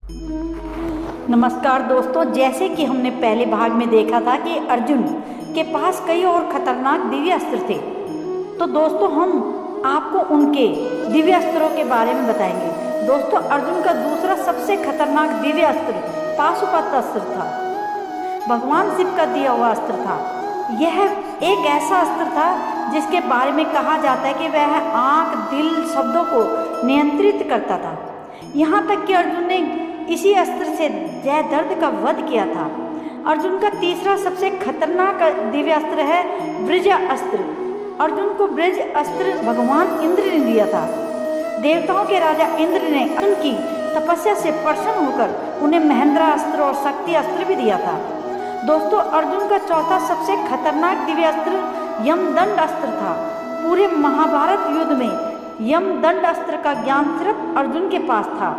नमस्कार दोस्तों, जैसे कि हमने पहले भाग में देखा था कि अर्जुन के पास कई और खतरनाक दिव्य अस्त्र थे। तो दोस्तों, हम आपको उनके दिव्य अस्त्रों के बारे में बताएंगे। दोस्तों, अर्जुन का दूसरा सबसे खतरनाक दिव्य अस्त्र पाशुपत अस्त्र था। भगवान शिव का दिया हुआ अस्त्र था। यह एक ऐसा अस्त्र था जिसके बारे में कहा जाता है कि वह आँख, दिल, शब्दों को नियंत्रित करता था। यहाँ तक कि अर्जुन ने इसी अस्त्र से जयद्रथ का वध किया था। अर्जुन का तीसरा सबसे खतरनाक दिव्य अस्त्र है ब्रज अस्त्र। अर्जुन को ब्रज अस्त्र भगवान इंद्र ने दिया था। देवताओं के राजा इंद्र ने अर्जुन की तपस्या से प्रसन्न होकर उन्हें महेंद्र अस्त्र और शक्ति अस्त्र भी दिया था। दोस्तों, अर्जुन का चौथा सबसे खतरनाक दिव्य अस्त्र यमदंड अस्त्र था। पूरे महाभारत युद्ध में यमदंड अस्त्र का ज्ञान सिर्फ अर्जुन के पास था।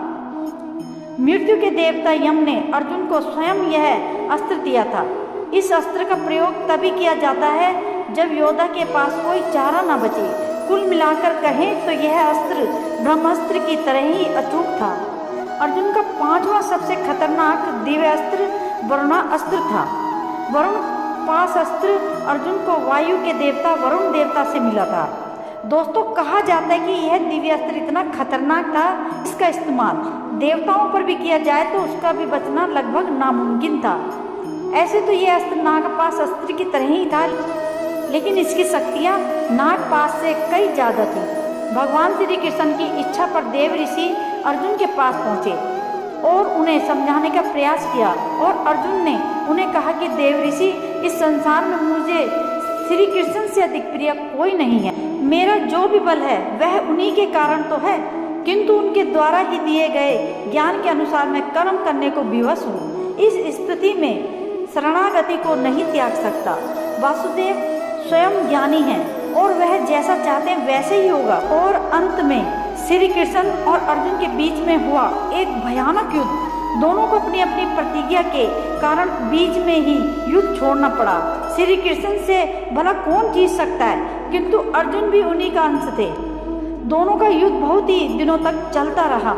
मृत्यु के देवता यम ने अर्जुन को स्वयं यह अस्त्र दिया था। इस अस्त्र का प्रयोग तभी किया जाता है जब योद्धा के पास कोई चारा न बचे। कुल मिलाकर कहें तो यह अस्त्र ब्रह्मास्त्र की तरह ही अचूक था। अर्जुन का पांचवा सबसे खतरनाक दिव्य अस्त्र वरुणास्त्र था। वरुण पाश अस्त्र अर्जुन को वायु के देवता वरुण देवता से मिला था। दोस्तों, कहा जाता है कि यह दिव्य अस्त्र इतना खतरनाक था, इसका इस्तेमाल देवताओं पर भी किया जाए तो उसका भी बचना लगभग नामुमकिन था। ऐसे तो यह अस्त्र नागपाश अस्त्र की तरह ही था, लेकिन इसकी शक्तियाँ नागपाश से कई ज़्यादा थी। भगवान श्री कृष्ण की इच्छा पर देव ऋषि अर्जुन के पास पहुँचे और उन्हें समझाने का प्रयास किया, और अर्जुन ने उन्हें कहा कि देव ऋषि, इस संसार में मुझे श्री कृष्ण से अधिक प्रिय कोई नहीं है। मेरा जो भी बल है वह उन्हीं के कारण तो है, किंतु उनके द्वारा ही दिए गए ज्ञान के अनुसार मैं कर्म करने को विवश हूँ। इस स्थिति में शरणागति को नहीं त्याग सकता। वासुदेव स्वयं ज्ञानी हैं और वह जैसा चाहते हैं वैसे ही होगा। और अंत में श्री कृष्ण और अर्जुन के बीच में हुआ एक भयानक युद्ध। दोनों को अपनी अपनी प्रतिज्ञा के कारण बीच में ही युद्ध छोड़ना पड़ा। श्री कृष्ण से भला कौन जीत सकता है, किंतु अर्जुन भी उन्हीं का अंश थे। दोनों का युद्ध बहुत ही दिनों तक चलता रहा।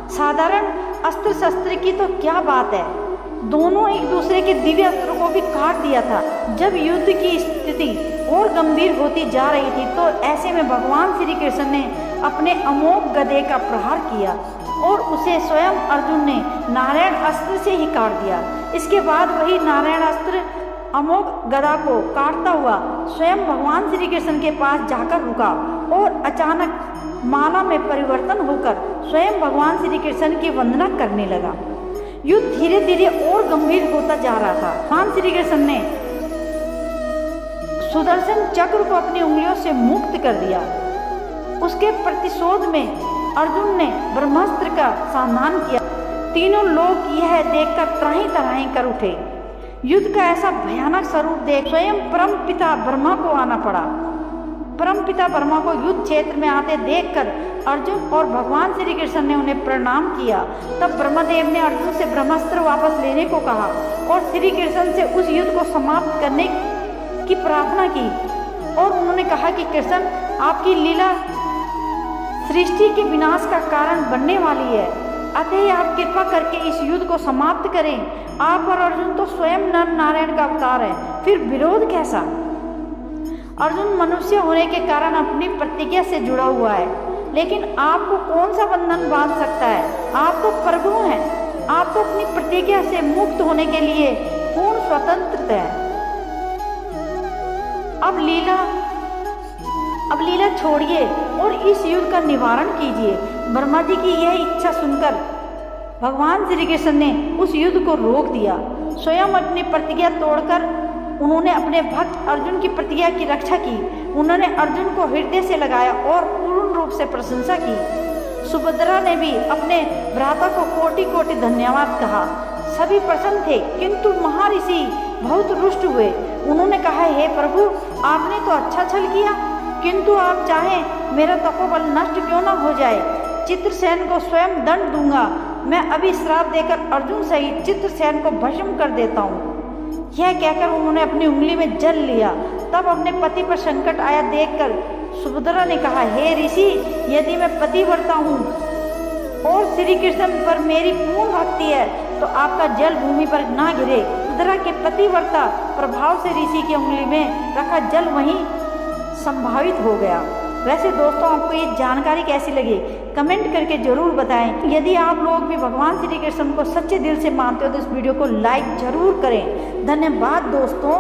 साधारण अस्त्र शस्त्र की तो क्या बात है, दोनों एक दूसरे के दिव्य अस्त्रों को भी काट दिया था। जब युद्ध की स्थिति और गंभीर होती जा रही थी तो ऐसे में भगवान श्री कृष्ण ने अपने अमोघ गदे का प्रहार किया और उसे स्वयं अर्जुन ने नारायण अस्त्र से ही काट दिया। इसके बाद वही नारायण अस्त्र अमोघ गदा को काटता हुआ स्वयं भगवान श्री कृष्ण के पास जाकर रुका और अचानक माला में परिवर्तन होकर स्वयं भगवान श्री कृष्ण की वंदना करने लगा। युद्ध धीरे धीरे और गंभीर होता जा रहा था। भगवान श्री कृष्ण ने सुदर्शन चक्र को अपनी उंगलियों से मुक्त कर दिया। उसके प्रतिशोध में अर्जुन ने ब्रह्मास्त्र का संधान किया। तीनों लोग यह देखकर त्राही तराही कर उठे। युद्ध का ऐसा भयानक स्वरूप देख स्वयं परम पिता ब्रह्मा को आना पड़ा। परम पिता ब्रह्मा को युद्ध क्षेत्र में आते देखकर अर्जुन और भगवान श्री कृष्ण ने उन्हें प्रणाम किया। तब ब्रह्मदेव ने अर्जुन से ब्रह्मास्त्र वापस लेने को कहा और श्री कृष्ण से उस युद्ध को समाप्त करने की प्रार्थना की। और उन्होंने कहा कि कृष्ण, आपकी लीला सृष्टि के विनाश का कारण बनने वाली है, अतः आप कृपा करके इस युद्ध को समाप्त करें। आप और अर्जुन तो स्वयं नर नारायण का अवतार है, फिर विरोध कैसा? अर्जुन मनुष्य होने के कारण अपनी प्रतिज्ञा से जुड़ा हुआ है, लेकिन आपको कौन सा बंधन बांध सकता है? आप तो प्रभु हैं। आप तो अपनी प्रतिज्ञा से मुक्त होने के लिए पूर्ण स्वतंत्र हैं। अब लीला छोड़िए और इस युद्ध का निवारण कीजिए। ब्रह्मा जी की यह इच्छा सुनकर भगवान श्री कृष्ण ने उस युद्ध को रोक दिया। स्वयं अपनी प्रतिज्ञा तोड़कर उन्होंने अपने भक्त अर्जुन की प्रतिज्ञा की रक्षा की। उन्होंने अर्जुन को हृदय से लगाया और पूर्ण रूप से प्रशंसा की। सुभद्रा ने भी अपने भ्राता को कोटि कोटि धन्यवाद कहा। सभी प्रसन्न थे, किंतु महर्षि बहुत रुष्ट हुए। उन्होंने कहा, हे प्रभु, आपने तो अच्छा छल किया, किंतु आप चाहें मेरा तपोबल नष्ट क्यों न हो जाए। चित्रसेन को स्वयं दंड दूंगा। मैं अभी श्राप देकर अर्जुन सहित चित्रसेन को भस्म कर देता हूँ। यह कहकर उन्होंने अपनी उंगली में जल लिया। तब अपने पति पर संकट आया देखकर सुभद्रा ने कहा, हे ऋषि, यदि मैं पतिव्रता हूँ और श्री कृष्ण पर मेरी पूर्ण भक्ति है तो आपका जल भूमि पर ना गिरे। रुद्रा के पतिव्रता प्रभाव से ऋषि की उंगली में रखा जल वहीं संभावित हो गया। वैसे दोस्तों, आपको ये जानकारी कैसी लगी कमेंट करके जरूर बताएं। यदि आप लोग भी भगवान श्री कृष्ण को सच्चे दिल से मानते हो तो इस वीडियो को लाइक जरूर करें। धन्यवाद दोस्तों।